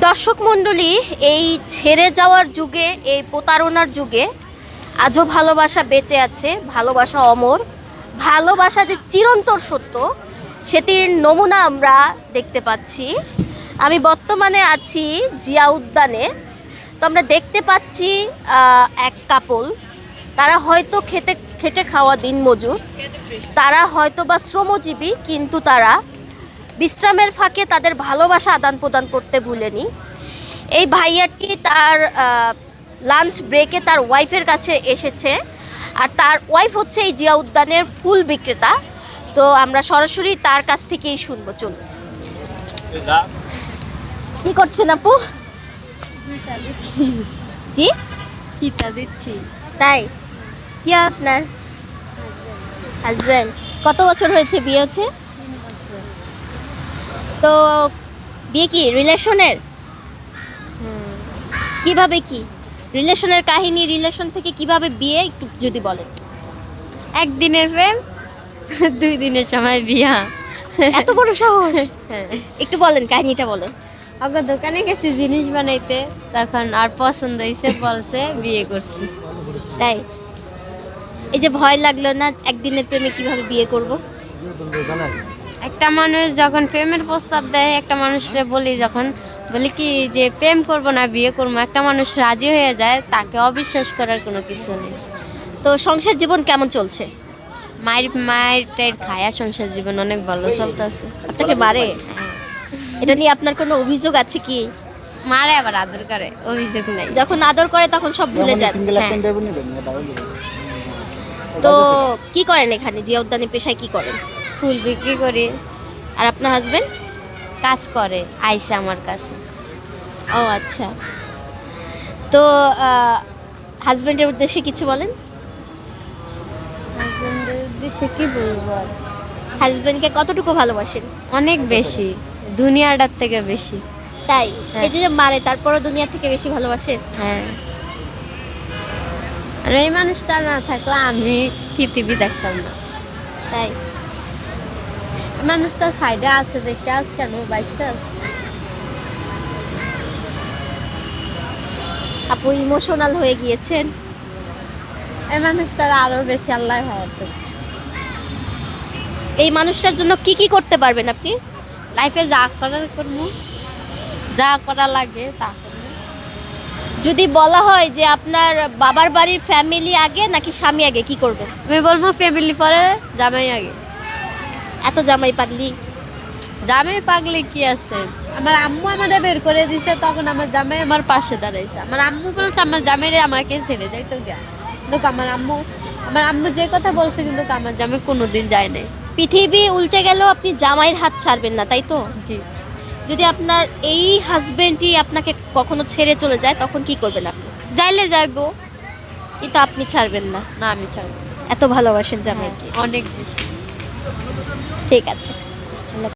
দর্শক মণ্ডলী, এই ছেড়ে যাওয়ার যুগে, এই প্রতারণার যুগে আজও ভালোবাসা বেঁচে আছে। ভালোবাসা অমর, ভালোবাসা যে চিরন্তর সত্য, সেটির নমুনা আমরা দেখতে পাচ্ছি। আমি বর্তমানে আছি জিয়া উদ্যানে। তো আমরা দেখতে পাচ্ছি এক কাপল, তারা হয়তো খেটে খাওয়া দিনমজুর, তারা হয়তো বা শ্রমজীবী, কিন্তু তারা বিশ্রামের ফাঁকে তাদের ভালোবাসা আদান প্রদান করতে ভুলেনি। এই ভাইয়াটি তার লাঞ্চ ব্রেকে তার ওয়াইফের কাছে এসেছে, আর তার ওয়াইফ হচ্ছে এই জিয়া উদ্যানের ফুল বিক্রেতা। তো আমরা সরাসরি তার কাছ থেকেই শুনবো। চলুন। কি করছেন আপু? জি, শীতা দিচ্ছি। তাই? কি আপনার হাজব্যান্ড? কত বছর হয়েছে বিয়ে হচ্ছে? তো বিয়ে কি রিলেশনের? কিভাবে কি রিলেশনের কাহিনী, রিলেশন থেকে কিভাবে বিয়ে একটু যদি বলেন। একদিনের প্রেম, 2 দিনের সময় বিয়া। এত বড় সাহস! হ্যাঁ। একটু বলেন, কাহিনীটা বলেন। আগে দোকানে গেছি জিনিস বানাইতে, তখন আর পছন্দ হয়েছে, বলছে, বিয়ে করছি। তাই? এই যে ভয় লাগলো না একদিনের প্রেমে কিভাবে বিয়ে করব? একটা মানুষ যখন প্রেমের প্রস্তাব দেয়, একটা মানুষকে বলি কি যে প্রেম করব না বিয়ে করবো, একটা মানুষ রাজি হয়ে যায়, তাকে অবিশ্বাস করার কোনো কিছু নেই। তো সংসার জীবন কেমন চলছে? মায়ের টাইর খায়া সংসার জীবন অনেক ভালো চলতেছে। আপনাকে মারে? এটা নিয়ে আপনার কোনো অভিযোগ আছে কি? মারে আবার আদর করে, অভিযোগ নেই। যখন আদর করে তখন সব ভুলে যান। হ্যাঁ। তো কি করেন এখানে জিয়া উদ্যানে, পেশায় কি করেন? ফুল বিক্রি করি। আর আপনার হাজবেন্ড? কাজ করে, আইসে আমার কাছে। ও আচ্ছা। তো হাজবেন্ডের উদ্দেশ্যে কিছু বলেন। হাজবেন্ডের উদ্দেশ্যে কি বলবো আর? হাজবেন্ডকে কতটুকু ভালোবাসেন? অনেক বেশি, দুনিয়াটার থেকে বেশি। তাই? হ্যাঁ। এই যে মারে, তারপরও দুনিয়া থেকে বেশি ভালোবাসেন? হ্যাঁ। আর এই মানুষটা না থাকলে আমি পৃথিবী দেখতাম না। তাই? মানুষটা সাইডে আছে দেখতে, আজ কেন বাচ্চা আছে। আপু ইমোশনাল হয়ে গিয়েছেন। এই মানুষটার আরো বেশি আল্লাহ হয়তো। এই মানুষটার জন্য কি কি করতে পারবেন আপনি? লাইফে যা করার করবো, যা করা লাগে তা করবো। যদি বলা হয় যে আপনার বাবার বাড়ির ফ্যামিলি আগে নাকি স্বামী আগে, কি করবেন? আমি বলবো ফ্যামিলি পরে, জামাই আগে। এত জামাই পাগলি? জামাই পাগলে কি আছে? আমার আম্মু আমাদের বের করে দিছে, তখন আমার জামাই আমার পাশে দাঁড়াইছে। আমার আম্মু বলছে আমার জামাইরে আমাকে ছেড়ে যাইতো গিয়া, কিন্তু আমার আম্মু যে কথা বলছে, কিন্তু আমার জামাই কোনোদিন যায় নাই। পৃথিবী উল্টে গেলেও আপনি জামাইয়ের হাত ছাড়বেন না, তাই তো? জি। যদি আপনার এই হাজবেন্ডই আপনাকে কখনো ছেড়ে চলে যায়, তখন কি করবেন আপনি? যাইলে যাইবো, কিন্তু আপনি ছাড়বেন না? না আমি ছাড়বো। এত ভালোবাসেন জামাইকে? অনেক বেশি। ঠিক আছে।